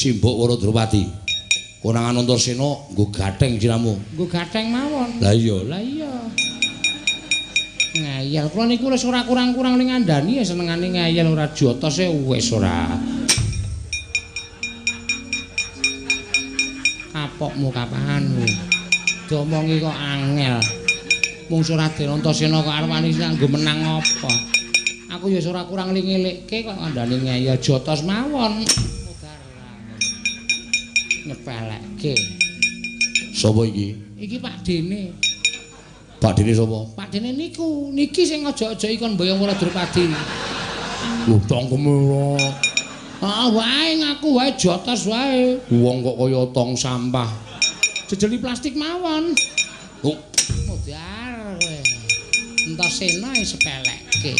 Simbok Waradrawati. Konangan Antarsena nggo gatheng siramu. Nggo gatheng mawon. Lah iya. Lah iya. Ngayal kula niku wis ora kurang-kurang ning ngandani ya senengane ngayal ora jotose wis ora. Kapokmu kapan kowe? Diomongi kok angel. Mung Raden Antasena kok arep wani nggo menang apa? Aku ya ora kurang ngelikke kok ngandani ngayal jotos mawon. Nyepelekke. Sapa iki? Iki Pak Dene. Pak Dene sapa? Pak Dene niku, niki sing aja-aja ikon mboyong Waradrawati. Lho tangkeme ora. Ah wae ngaku wae jotos wae. Wong kok kaya tong sampah. Jejeli plastik mawon. Oh, Modar kowe. Antasena sepelekke.